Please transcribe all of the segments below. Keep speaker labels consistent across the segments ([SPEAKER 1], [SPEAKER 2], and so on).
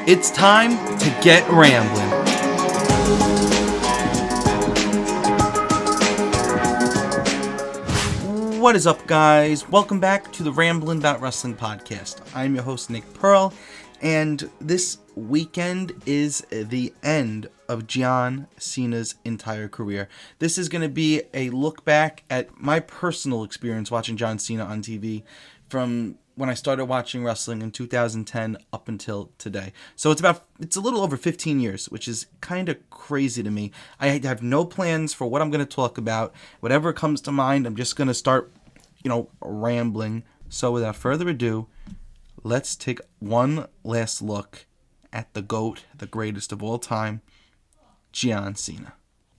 [SPEAKER 1] It's time to get rambling. What is up, guys? Welcome back to the Ramblin' About Wrestling podcast. I'm your host, Nick Pearl, and this weekend is the end of John Cena's entire career. This is going to be a look back at my personal experience watching John Cena on TV from when I started watching wrestling in 2010 up until today. So it's a little over 15 years, which is kind of crazy to me. I have no plans for what I'm going to talk about. Whatever comes to mind, I'm just going to start, rambling. So without further ado, let's take one last look at the GOAT, the greatest of all time, John Cena.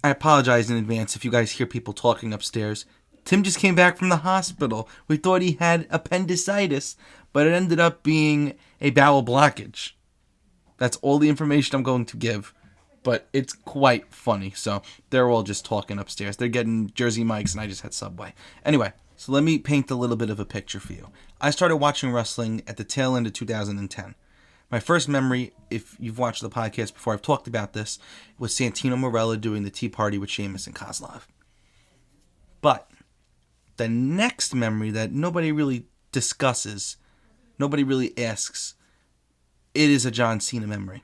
[SPEAKER 1] I apologize in advance if you guys hear people talking upstairs. Tim just came back from the hospital. We thought he had appendicitis, but it ended up being a bowel blockage. That's all the information I'm going to give, but it's quite funny. So they're all just talking upstairs. They're getting Jersey Mike's, and I just had Subway. Anyway, so let me paint a little bit of a picture for you. I started watching wrestling at the tail end of 2010. My first memory, if you've watched the podcast before, I've talked about this, was Santino Marella doing the Tea Party with Sheamus and Kozlov. But the next memory that nobody really discusses, nobody really asks, it is a John Cena memory.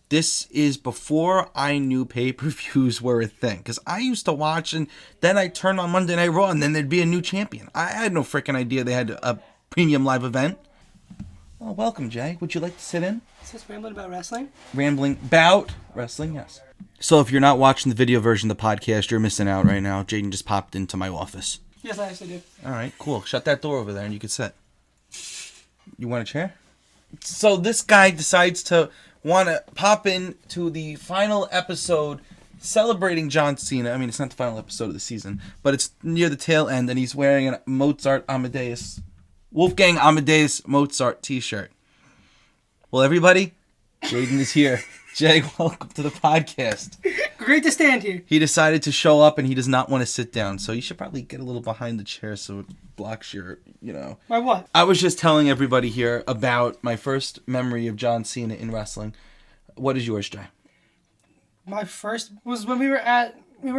[SPEAKER 1] This is before I knew pay-per-views were a thing. Because I used to watch, and then I turned on Monday Night Raw, and then there'd be a new champion. I had no freaking idea they had a premium live event. Well, welcome, Jay. Would you like to sit in?
[SPEAKER 2] Is this Rambling About Wrestling?
[SPEAKER 1] Rambling About Wrestling, yes. So if you're not watching the video version of the podcast, you're missing out right now. Jaden just popped into my office.
[SPEAKER 2] Yes, I actually do.
[SPEAKER 1] All right, cool. Shut that door over there and you can sit. You want a chair? So this guy decides to want to pop in to the final episode celebrating John Cena. I mean, it's not the final episode of the season, but it's near the tail end, and he's wearing a Wolfgang Amadeus Mozart t-shirt. Well, everybody, Jaden is here. Jay, welcome to the podcast.
[SPEAKER 2] Great to stand here.
[SPEAKER 1] He decided to show up, and he does not want to sit down, so you should probably get a little behind the chair so it blocks your,
[SPEAKER 2] My what?
[SPEAKER 1] I was just telling everybody here about my first memory of John Cena in wrestling. What is yours, Jay?
[SPEAKER 2] My first was when we were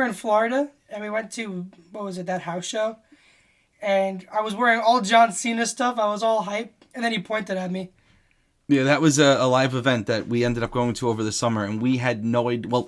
[SPEAKER 2] in Florida, and we went to, that house show? And I was wearing all John Cena stuff. I was all hype, and then he pointed at me.
[SPEAKER 1] Yeah, that was a live event that we ended up going to over the summer, and we had no idea. Well,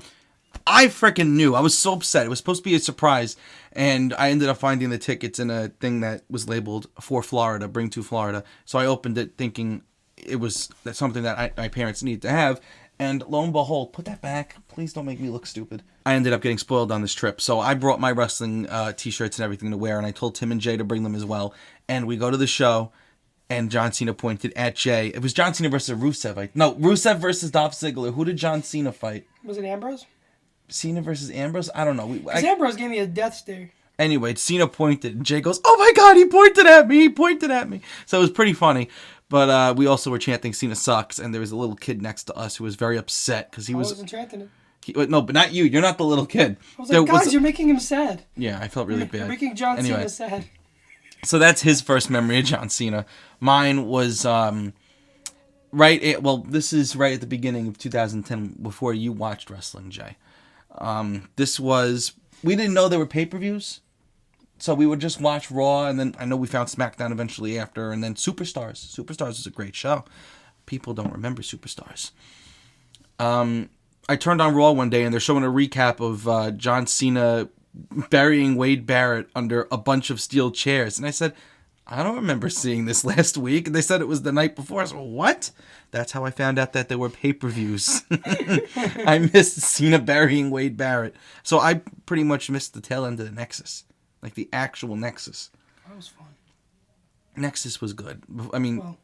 [SPEAKER 1] I freaking knew. I was so upset. It was supposed to be a surprise, and I ended up finding the tickets in a thing that was labeled for Florida, bring to Florida. So I opened it thinking that's something that my parents need to have, and lo and behold, put that back. Please don't make me look stupid. I ended up getting spoiled on this trip, so I brought my wrestling t-shirts and everything to wear, and I told Tim and Jay to bring them as well, and we go to the show. And John Cena pointed at Jay. It was John Cena versus Rusev. Rusev versus Dolph Ziggler. Who did John Cena fight?
[SPEAKER 2] Was it Ambrose?
[SPEAKER 1] Cena versus Ambrose? I don't know.
[SPEAKER 2] Ambrose gave me a death stare.
[SPEAKER 1] Anyway, Cena pointed, and Jay goes, "Oh my God, he pointed at me! He pointed at me!" So it was pretty funny. But we also were chanting "Cena sucks," and there was a little kid next to us who was very upset because he was.
[SPEAKER 2] I wasn't chanting it.
[SPEAKER 1] No, but not you. You're not the little kid.
[SPEAKER 2] I was like, guys, you're making him sad.
[SPEAKER 1] Yeah, I felt really bad.
[SPEAKER 2] You're making John Cena sad.
[SPEAKER 1] So that's his first memory of John Cena. Mine was this is right at the beginning of 2010, before you watched wrestling, Jay. We didn't know there were pay-per-views, so we would just watch Raw, and then I know we found SmackDown eventually after, and then Superstars. Superstars was a great show. People don't remember Superstars. I turned on Raw one day, and they're showing a recap of John Cena burying Wade Barrett under a bunch of steel chairs. And I said, I don't remember seeing this last week. And they said it was the night before. I said, what? That's how I found out that there were pay-per-views. I missed Cena burying Wade Barrett. So I pretty much missed the tail end of the Nexus. Like the actual Nexus.
[SPEAKER 2] That was fun.
[SPEAKER 1] Nexus was good. I mean...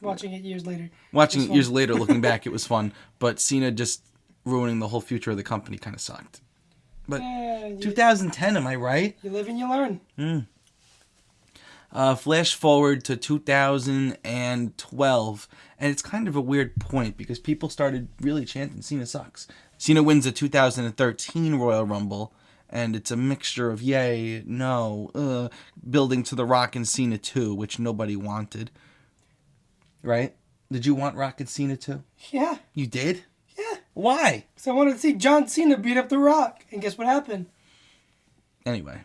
[SPEAKER 2] watching it years later.
[SPEAKER 1] Watching it years later, looking back, it was fun. But Cena just ruining the whole future of the company kind of sucked. But 2010, am I right?
[SPEAKER 2] You live and you learn.
[SPEAKER 1] Flash forward to 2012, and it's kind of a weird point because people started really chanting Cena sucks. Cena wins the 2013 Royal Rumble, and it's a mixture of yay, no, building to The Rock and Cena 2, which nobody wanted. Right? Did you want Rock and Cena too?
[SPEAKER 2] Yeah.
[SPEAKER 1] You did?
[SPEAKER 2] Yeah.
[SPEAKER 1] Why?
[SPEAKER 2] Because I wanted to see John Cena beat up The Rock. And guess what happened?
[SPEAKER 1] Anyway,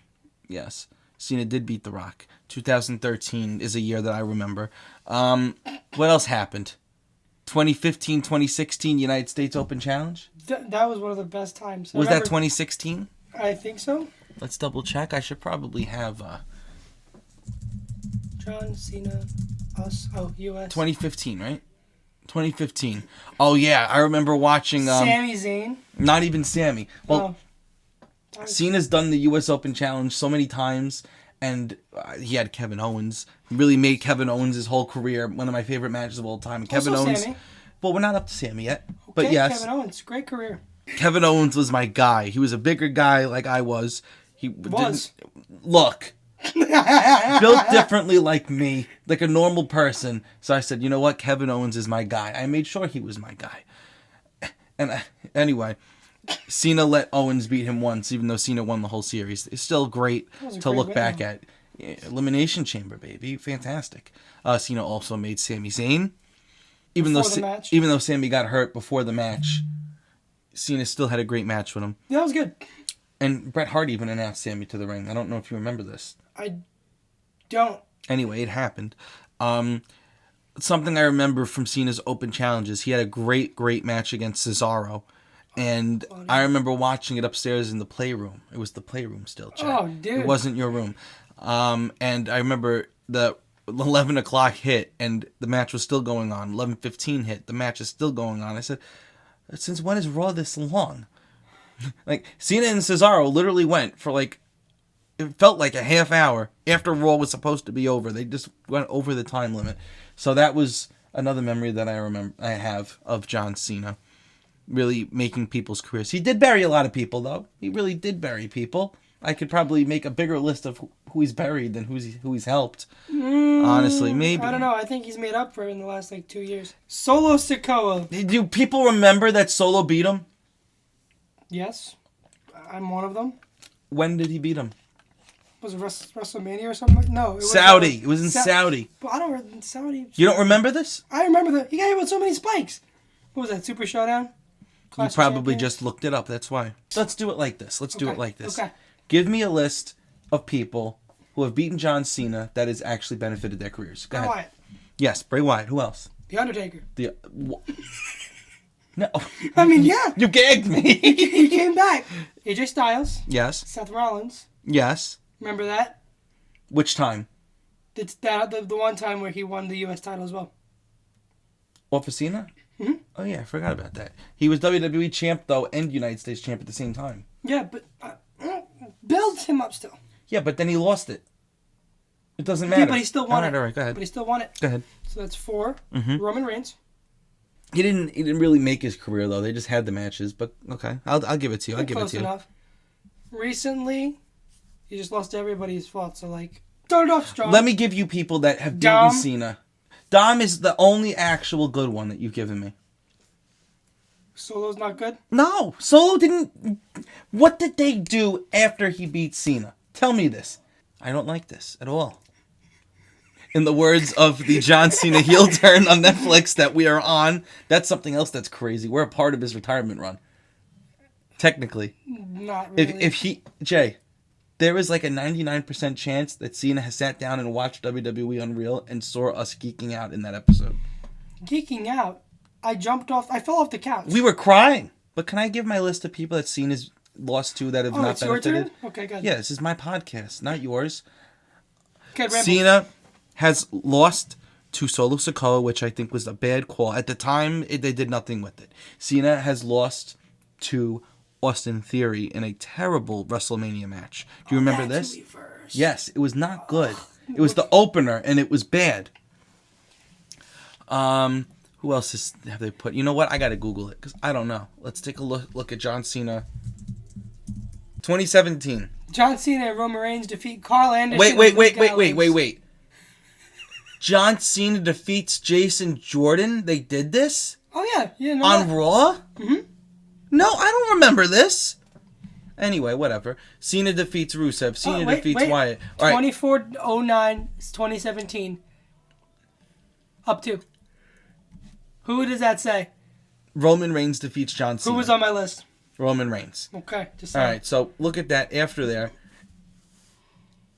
[SPEAKER 1] yes. Cena did beat The Rock. 2013 is a year that I remember. What else happened? 2015, 2016 United States Open Challenge?
[SPEAKER 2] That was one of the best times.
[SPEAKER 1] Was that 2016?
[SPEAKER 2] I think so.
[SPEAKER 1] Let's double check. I should probably have...
[SPEAKER 2] John Cena, US.
[SPEAKER 1] 2015, right? 2015. Oh, yeah. I remember watching...
[SPEAKER 2] Sami Zayn.
[SPEAKER 1] Not even Sammy. Well, Cena's done the US Open Challenge so many times, and he had Kevin Owens. He really made Kevin Owens his whole career one of my favorite matches of all time. Kevin Owens.
[SPEAKER 2] Sammy.
[SPEAKER 1] Well, we're not up to Sammy yet.
[SPEAKER 2] Okay,
[SPEAKER 1] But yes.
[SPEAKER 2] Kevin Owens, great career.
[SPEAKER 1] Kevin Owens was my guy. He was a bigger guy like I was. He
[SPEAKER 2] was.
[SPEAKER 1] Look. Built differently like me, like a normal person. So I said, you know what? Kevin Owens is my guy. I made sure he was my guy. And anyway, Cena let Owens beat him once, even though Cena won the whole series. It's still great to look back at. Elimination Chamber, baby. Fantastic. Cena also made Sami Zayn. Even though Sami got hurt before the match, Cena still had a great match with him.
[SPEAKER 2] Yeah, that was good.
[SPEAKER 1] And Bret Hart even announced Sami to the ring. I don't know if you remember this.
[SPEAKER 2] I don't.
[SPEAKER 1] Anyway, it happened. Something I remember from Cena's open challenges, he had a great match against Cesaro. And I remember watching it upstairs in the playroom. It was the playroom still, Chad.
[SPEAKER 2] Oh, dude.
[SPEAKER 1] It wasn't your room. And I remember the 11 o'clock hit, and the match was still going on. 11:15 hit, the match is still going on. I said, since when is Raw this long? Like, Cena and Cesaro literally went for it felt like a half hour after Raw was supposed to be over. They just went over the time limit. So that was another memory that I have of John Cena. Really making people's careers. He did bury a lot of people, though. He really did bury people. I could probably make a bigger list of who he's buried than who he's helped. Honestly, maybe.
[SPEAKER 2] I don't know. I think he's made up for it in the last 2 years. Solo Sikoa.
[SPEAKER 1] Do people remember that Solo beat him?
[SPEAKER 2] Yes. I'm one of them.
[SPEAKER 1] When did he beat him?
[SPEAKER 2] Was it WrestleMania or something? No. It was
[SPEAKER 1] Saudi. It was in Saudi.
[SPEAKER 2] But I don't... Saudi...
[SPEAKER 1] You don't remember this?
[SPEAKER 2] I remember that. He got hit with so many spikes. What was that? Super Showdown?
[SPEAKER 1] You probably just looked it up. That's why. Let's do it like this.
[SPEAKER 2] Okay.
[SPEAKER 1] Give me a list of people who have beaten John Cena that has actually benefited their careers. Go ahead.
[SPEAKER 2] Wyatt.
[SPEAKER 1] Yes, Bray Wyatt. Who else?
[SPEAKER 2] The Undertaker.
[SPEAKER 1] No.
[SPEAKER 2] I mean, yeah.
[SPEAKER 1] You gagged me.
[SPEAKER 2] He came back. AJ Styles.
[SPEAKER 1] Yes.
[SPEAKER 2] Seth Rollins.
[SPEAKER 1] Yes.
[SPEAKER 2] Remember that?
[SPEAKER 1] Which time?
[SPEAKER 2] It's the one time where he won the U.S. title as well.
[SPEAKER 1] What, for Cena?
[SPEAKER 2] Mm-hmm.
[SPEAKER 1] Oh, yeah, I forgot about that. He was WWE champ, though, and United States champ at the same time.
[SPEAKER 2] Yeah, but build him up still.
[SPEAKER 1] Yeah, but then he lost it. It doesn't matter.
[SPEAKER 2] Yeah, but he still won it.
[SPEAKER 1] All right, go ahead.
[SPEAKER 2] But he still won it.
[SPEAKER 1] Go ahead.
[SPEAKER 2] So that's 4.
[SPEAKER 1] Mm-hmm.
[SPEAKER 2] Roman Reigns.
[SPEAKER 1] He didn't really make his career, though. They just had the matches, but okay. I'll give it to you.
[SPEAKER 2] Close enough. Recently, he just lost everybody's fault, so start off strong.
[SPEAKER 1] Let me give you people that have beaten Cena. Dom is the only actual good one that you've given me.
[SPEAKER 2] Solo's not good?
[SPEAKER 1] No, Solo didn't... What did they do after he beat Cena? Tell me this. I don't like this at all. In the words of the John Cena heel turn on Netflix that we are on, that's something else that's crazy. We're a part of his retirement run. Technically.
[SPEAKER 2] Not really.
[SPEAKER 1] Jay, there is a 99% chance that Cena has sat down and watched WWE Unreal and saw us geeking out in that episode.
[SPEAKER 2] Geeking out? I fell off the couch.
[SPEAKER 1] We were crying. But can I give my list of people that Cena's lost to that have not benefited?
[SPEAKER 2] Your turn? Okay, good.
[SPEAKER 1] Yeah, this is my podcast, not yours.
[SPEAKER 2] Okay,
[SPEAKER 1] Cena has lost to Solo Sikoa, which I think was a bad call. At the time, they did nothing with it. Cena has lost to Austin Theory in a terrible WrestleMania match. Do you remember this? Yes, it was not good. It was the opener, and it was bad. Who else have they put? You know what? I got to Google it, because I don't know. Let's take a look at John Cena. 2017.
[SPEAKER 2] John Cena and Roman Reigns defeat Carl Anderson.
[SPEAKER 1] Wait. John Cena defeats Jason Jordan. They did this?
[SPEAKER 2] Oh, yeah. You know
[SPEAKER 1] on
[SPEAKER 2] that.
[SPEAKER 1] Raw?
[SPEAKER 2] Mm-hmm.
[SPEAKER 1] No, I don't remember this. Anyway, whatever. Cena defeats Rusev. Cena defeats Wyatt.
[SPEAKER 2] All right. 24/09, 2017. Up to. Who does that say?
[SPEAKER 1] Roman Reigns defeats John Cena.
[SPEAKER 2] Who was on my list?
[SPEAKER 1] Roman Reigns.
[SPEAKER 2] Okay, just
[SPEAKER 1] all
[SPEAKER 2] saying.
[SPEAKER 1] right. So look at that after there.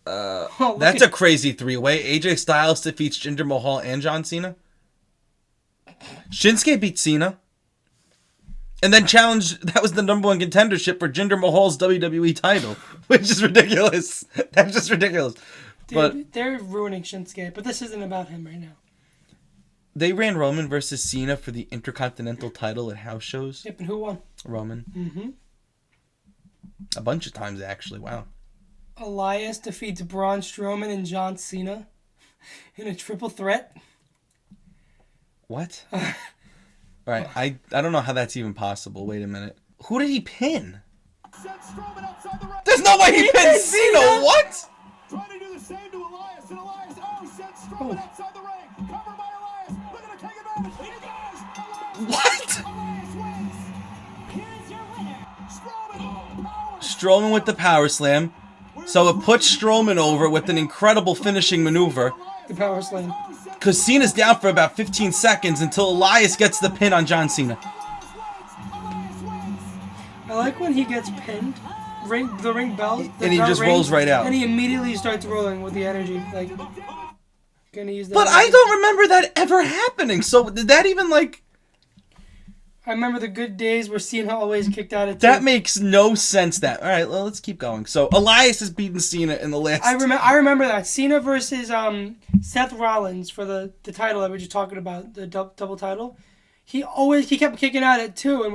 [SPEAKER 2] Oh,
[SPEAKER 1] That's a crazy three-way. AJ Styles defeats Jinder Mahal and John Cena. Shinsuke beat Cena. And then challenged, that was the number one contendership for Jinder Mahal's WWE title. Which is ridiculous. That's just ridiculous.
[SPEAKER 2] Dude,
[SPEAKER 1] but
[SPEAKER 2] they're ruining Shinsuke, but this isn't about him right now.
[SPEAKER 1] They ran Roman versus Cena for the Intercontinental title at house shows.
[SPEAKER 2] Yep, and who won?
[SPEAKER 1] Roman.
[SPEAKER 2] Mm-hmm.
[SPEAKER 1] A bunch of times, actually. Wow.
[SPEAKER 2] Elias defeats Braun Strowman and John Cena in a triple threat.
[SPEAKER 1] What? All right, I don't know how that's even possible. Wait a minute. Who did he pin? There's no way he pinned Cena. What?
[SPEAKER 3] Trying to do the same to Elias, and Elias sent Strowman outside the ring. Covered by Elias. Looking to take advantage. Here he goes.
[SPEAKER 1] What?
[SPEAKER 3] Elias wins. Here's your winner.
[SPEAKER 1] Strowman with the power slam. So it puts Strowman over with an incredible finishing maneuver.
[SPEAKER 2] The power slam.
[SPEAKER 1] Because Cena's down for about 15 seconds until Elias gets the pin on John Cena.
[SPEAKER 2] I like when he gets pinned. The ring bells.
[SPEAKER 1] And he just rolls right out.
[SPEAKER 2] And he immediately starts rolling with the energy. Like, gonna use that.
[SPEAKER 1] But I don't remember that ever happening. So did that even like...
[SPEAKER 2] I remember the good days where Cena always kicked out at
[SPEAKER 1] That makes no sense. All right, well, let's keep going. So Elias has beaten Cena in the last...
[SPEAKER 2] I remember that. Cena versus Seth Rollins for the title that we were just talking about, the double title. He kept kicking out at 2, and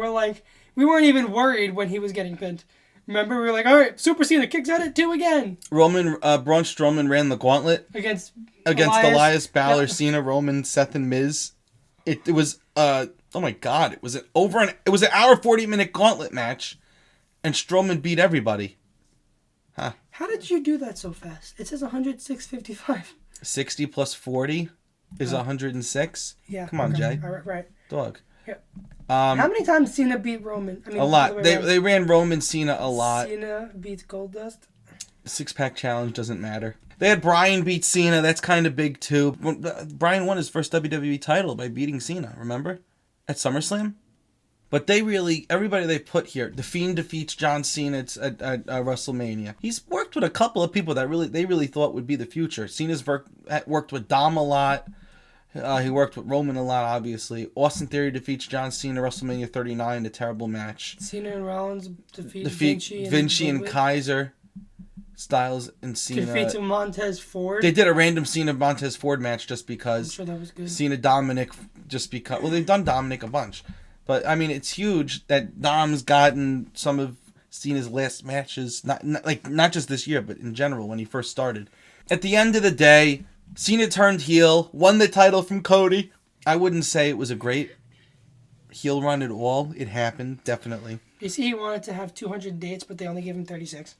[SPEAKER 2] we weren't even worried when he was getting pinned. Remember, we were like, all right, Super Cena kicks out at 2 again.
[SPEAKER 1] Braun Strowman ran the gauntlet
[SPEAKER 2] against
[SPEAKER 1] Elias, Balor, Cena, Roman, Seth, and Miz. It was oh my god! It was an hour 40-minute gauntlet match, and Strowman beat everybody. Huh?
[SPEAKER 2] How did you do that so fast? It says 106.55.
[SPEAKER 1] 60 plus 40 is 106.
[SPEAKER 2] Yeah.
[SPEAKER 1] Come on,
[SPEAKER 2] okay.
[SPEAKER 1] Jay.
[SPEAKER 2] All right.
[SPEAKER 1] Dog.
[SPEAKER 2] Yeah. How many times Cena beat Roman? I mean,
[SPEAKER 1] a lot. They ran Roman Cena a lot.
[SPEAKER 2] Cena beats Goldust.
[SPEAKER 1] 6-pack challenge doesn't matter. They had Bryan beat Cena. That's kind of big too. Bryan won his first WWE title by beating Cena. Remember, at SummerSlam. But everybody they put here, The Fiend defeats John Cena at WrestleMania. He's worked with a couple of people that they really thought would be the future. Cena's worked with Dom a lot. He worked with Roman a lot, obviously. Austin Theory defeats John Cena WrestleMania 39, a terrible match.
[SPEAKER 2] Cena and Rollins defeat
[SPEAKER 1] Vinci and Kaiser. Styles and Cena.
[SPEAKER 2] Defeats Montez Ford.
[SPEAKER 1] They did a random Cena Montez Ford match just because.
[SPEAKER 2] I'm sure that was good.
[SPEAKER 1] Cena Dominic just because. Well, they've done Dominic a bunch. But, I mean, it's huge that Dom's gotten some of Cena's last matches. Not just this year, but in general when he first started. At the end of the day, Cena turned heel, won the title from Cody. I wouldn't say it was a great heel run at all. It happened, definitely.
[SPEAKER 2] You see, he wanted to have 200 dates, but they only gave him 36.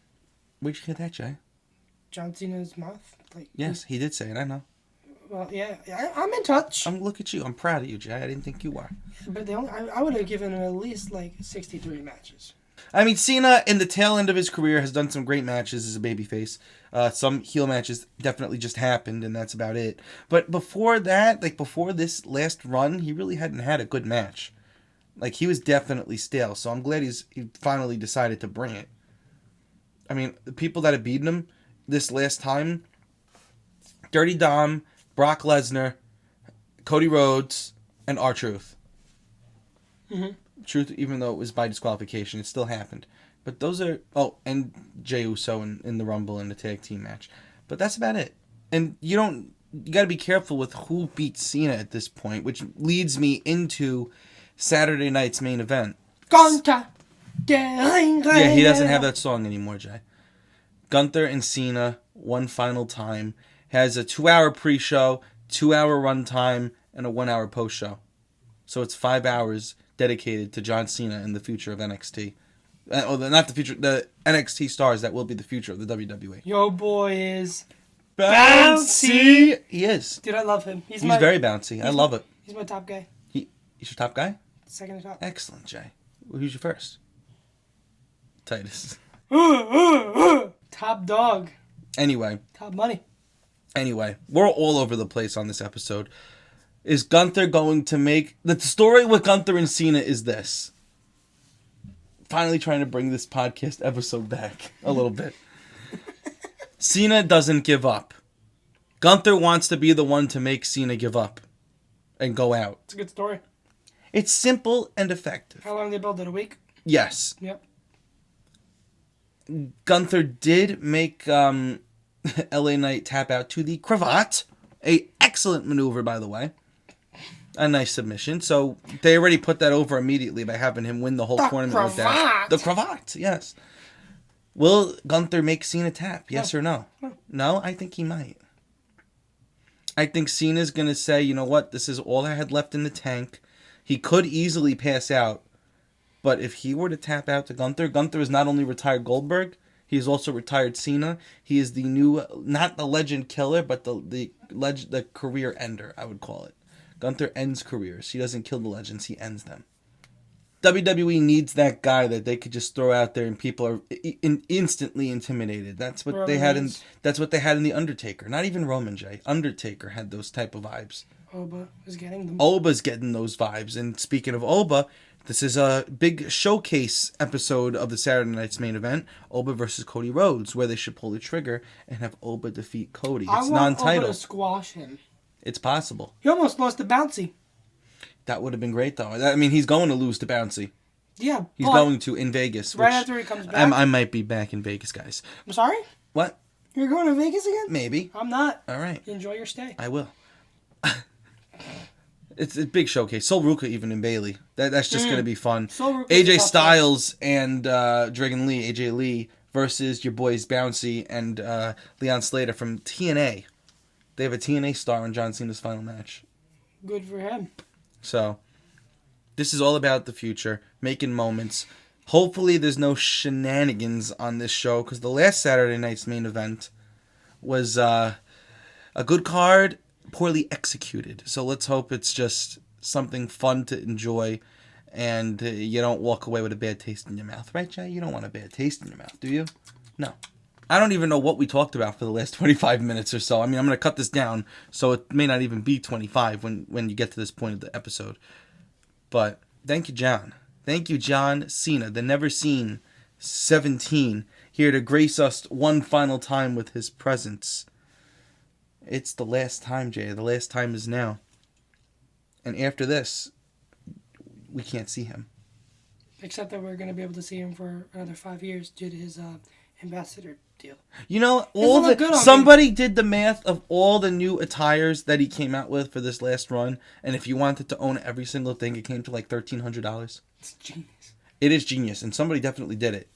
[SPEAKER 1] Where'd you hear that, Jay?
[SPEAKER 2] John Cena's mouth.
[SPEAKER 1] Yes, he did say it. I know.
[SPEAKER 2] Well, yeah, I'm in touch.
[SPEAKER 1] Look at you. I'm proud of you, Jay. I didn't think you were.
[SPEAKER 2] But I would have given him at least 63 matches.
[SPEAKER 1] I mean, Cena in the tail end of his career has done some great matches as a babyface. Some heel matches definitely just happened, and that's about it. But before that, before this last run, he really hadn't had a good match. He was definitely stale. So I'm glad he finally decided to bring it. I mean, the people that have beaten him this last time, Dirty Dom, Brock Lesnar, Cody Rhodes, and R-Truth.
[SPEAKER 2] Mm-hmm.
[SPEAKER 1] Truth, even though it was by disqualification, it still happened. But those are... Oh, and Jey Uso in the Rumble in the tag team match. But that's about it. And you got to be careful with who beats Cena at this point, which leads me into Saturday night's main event.
[SPEAKER 2] Gunther!
[SPEAKER 1] Yeah, he doesn't have that song anymore, Jay. Gunther and Cena, one final time, has a 2-hour pre-show, 2-hour runtime, and a 1-hour post-show. So it's 5 hours dedicated to John Cena and the future of NXT. Not the future, the NXT stars that will be the future of the WWE.
[SPEAKER 2] Yo, boy is
[SPEAKER 1] bouncy. He is.
[SPEAKER 2] Dude, I love him. He's
[SPEAKER 1] very bouncy. I love it.
[SPEAKER 2] He's my top guy.
[SPEAKER 1] He's your top guy?
[SPEAKER 2] Second to top.
[SPEAKER 1] Excellent, Jay. Well, who's your first? Titus.
[SPEAKER 2] Top dog.
[SPEAKER 1] Anyway.
[SPEAKER 2] Top money.
[SPEAKER 1] Anyway, we're all over the place on this episode. is Gunther going to make... The story with Gunther and Cena is this. Finally trying to bring this podcast episode back a little bit. Cena doesn't give up. Gunther wants to be the one to make Cena give up and go out.
[SPEAKER 2] It's a good story.
[SPEAKER 1] It's simple and effective.
[SPEAKER 2] How long they build it? A week?
[SPEAKER 1] Yes.
[SPEAKER 2] Yep.
[SPEAKER 1] Gunther did make LA Knight tap out to the cravat. A excellent maneuver, by the way. A nice submission. So they already put that over immediately by having him win the whole tournament with that. The cravat, yes. Will Gunther make Cena tap? Yes or no? No, I think he might. I think Cena's going to say, you know what, this is all I had left in the tank. He could easily pass out. But if he were to tap out to Gunther, Gunther is not only retired Goldberg, he is also retired Cena. He is the new, not the legend killer, but the career ender, I would call it. Gunther ends careers. He doesn't kill the legends, he ends them. WWE needs that guy that they could just throw out there and people are instantly intimidated. That's what they had in The Undertaker. Not even Roman J. Undertaker had those type of vibes.
[SPEAKER 2] Oba is getting them.
[SPEAKER 1] Oba's getting those vibes. And speaking of Oba, this is a big showcase episode of the Saturday Night's Main Event, Oba versus Cody Rhodes, where they should pull the trigger and have Oba defeat Cody. It's non-title.
[SPEAKER 2] I want Oba to squash him.
[SPEAKER 1] It's possible.
[SPEAKER 2] He almost lost to Bouncy.
[SPEAKER 1] That would have been great, though. I mean, he's going to lose to Bouncy.
[SPEAKER 2] Yeah,
[SPEAKER 1] he's going to in Vegas.
[SPEAKER 2] Right after he comes back.
[SPEAKER 1] I might be back in Vegas, guys.
[SPEAKER 2] I'm sorry?
[SPEAKER 1] What?
[SPEAKER 2] You're going to Vegas again?
[SPEAKER 1] Maybe.
[SPEAKER 2] I'm not.
[SPEAKER 1] All right.
[SPEAKER 2] Enjoy your stay.
[SPEAKER 1] I will. It's a big showcase. Sol Ruka even in Bailey. That's just going to be fun. AJ Styles and Dragon Lee, AJ Lee, versus your boys Bouncy and Leon Slater from TNA. They have a TNA star in John Cena's final match.
[SPEAKER 2] Good for him.
[SPEAKER 1] So, this is all about the future, making moments. Hopefully there's no shenanigans on this show, because the last Saturday Night's Main Event was a good card, poorly executed. So let's hope it's just something fun to enjoy, and you don't walk away with a bad taste in your mouth. Right, Jay? You don't want a bad taste in your mouth, do you? No. I don't even know what we talked about for the last 25 minutes or so. I mean, I'm going to cut this down, so it may not even be 25 when you get to this point of the episode. But thank you, John. Thank you, John Cena, the never-seen 17, here to grace us one final time with his presence. It's the last time, Jay. The last time is now. And after this, we can't see him.
[SPEAKER 2] Except that we're going to be able to see him for another 5 years due to his ambassador deal.
[SPEAKER 1] You know, somebody did the math of all the new attires that he came out with for this last run, and if you wanted to own every single thing, it came to like $1,300.
[SPEAKER 2] It's genius.
[SPEAKER 1] It is genius, and somebody definitely did it.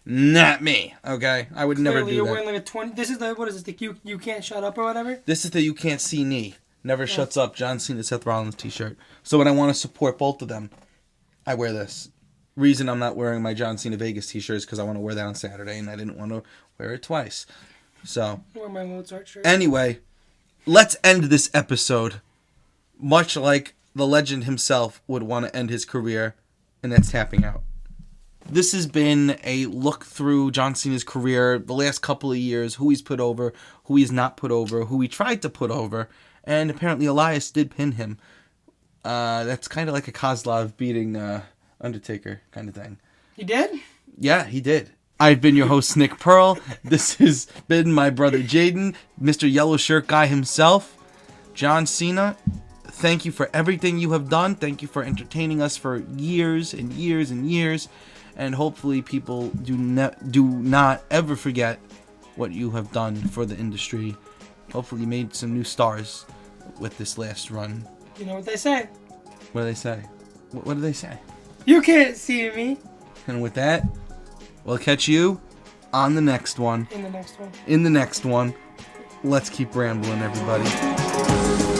[SPEAKER 1] Not me, okay? I would never do
[SPEAKER 2] you're
[SPEAKER 1] that.
[SPEAKER 2] wearing like a 20... This is the... What is this? The You Can't Shut Up or whatever?
[SPEAKER 1] This is the You Can't See Me. Never Shuts Up. John Cena, Seth Rollins t-shirt. So when I want to support both of them, I wear this. Reason I'm not wearing my John Cena Vegas t-shirt is because I want to wear that on Saturday, and I didn't want to wear it twice. So,
[SPEAKER 2] I wear my Mozart shirt.
[SPEAKER 1] Anyway, let's end this episode much like the legend himself would want to end his career, and that's tapping out. This has been a look through John Cena's career, the last couple of years, who he's put over, who he's not put over, who he tried to put over, and apparently Elias did pin him. That's kind of like a Kozlov beating Undertaker kind of thing.
[SPEAKER 2] He did?
[SPEAKER 1] Yeah, he did. I've been your host, Nick Pearl. This has been my brother Jaden, Mr. Yellow Shirt Guy himself, John Cena. Thank you for everything you have done. Thank you for entertaining us for years and years and years. And hopefully people do not ever forget what you have done for the industry. Hopefully you made some new stars with this last run.
[SPEAKER 2] You know what they say.
[SPEAKER 1] What do they say? What do they say?
[SPEAKER 2] You can't see me.
[SPEAKER 1] And with that, we'll catch you on the next one.
[SPEAKER 2] In the next one.
[SPEAKER 1] In the next one. Let's keep rambling, everybody.